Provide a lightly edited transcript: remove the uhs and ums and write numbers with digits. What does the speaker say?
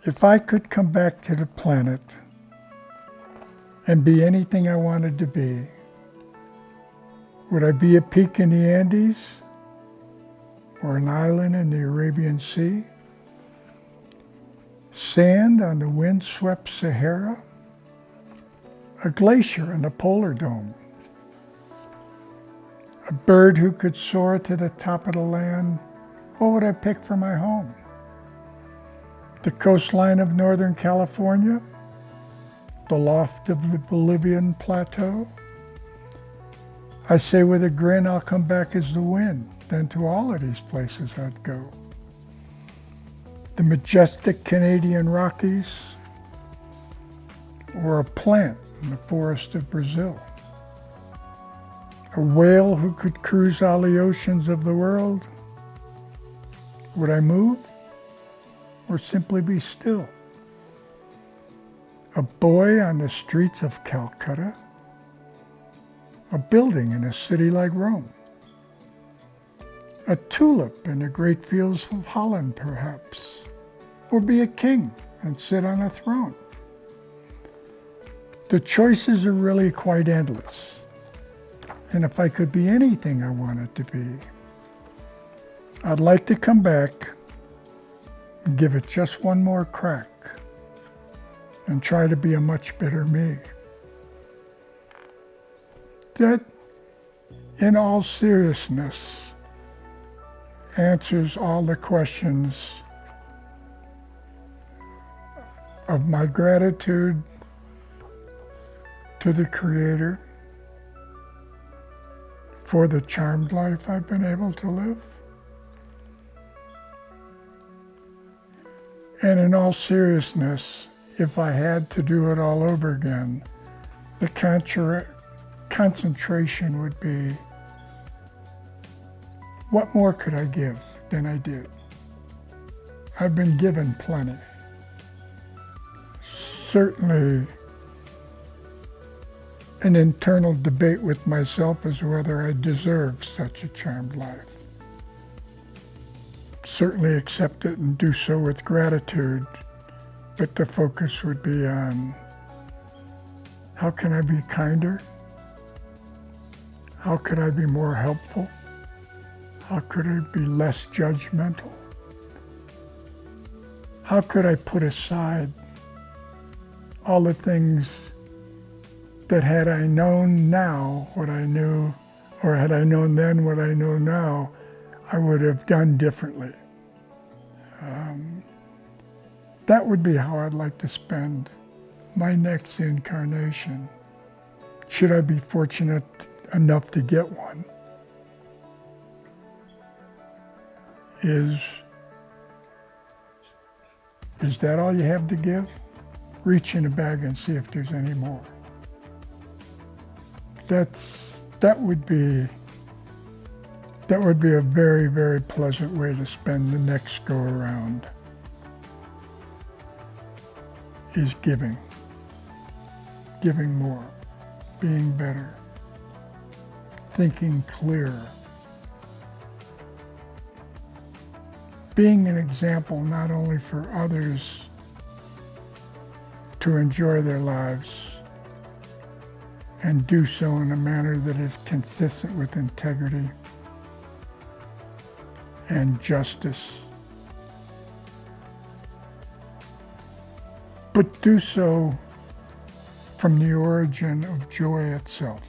If I could come back to the planet and be anything I wanted to be, would I be a peak in the Andes or an island in the Arabian Sea? Sand on the wind-swept Sahara? A glacier in the polar dome? A bird who could soar to the top of the land? What would I pick for my home? The coastline of Northern California? The loft of the Bolivian plateau? I say with a grin, I'll come back as the wind, then to all of these places I'd go. The majestic Canadian Rockies, or a plant in the forest of Brazil. A whale who could cruise all the oceans of the world. Would I move or simply be still? A boy on the streets of Calcutta? A building in a city like Rome? A tulip in the great fields of Holland, perhaps? Or be a king and sit on a throne? The choices are really quite endless. And if I could be anything I wanted to be, I'd like to come back and give it just one more crack and try to be a much better me. That, in all seriousness, answers all the questions of my gratitude to the Creator for the charmed life I've been able to live. And in all seriousness, if I had to do it all over again, the concentration would be, what more could I give than I did? I've been given plenty. Certainly, an internal debate with myself as whether I deserve such a charmed life. Certainly accept it and do so with gratitude, but the focus would be on how can I be kinder? How could I be more helpful? How could I be less judgmental? How could I put aside all the things that had I known now what I knew, or had I known then what I know now, I would have done differently. That would be how I'd like to spend my next incarnation, should I be fortunate enough to get one. Is that all you have to give? Reach in a bag and see if there's any more. That would be a very, very pleasant way to spend the next go around, is giving more, being better, thinking clearer, being an example not only for others to enjoy their lives and do so in a manner that is consistent with integrity and justice, but do so from the origin of joy itself.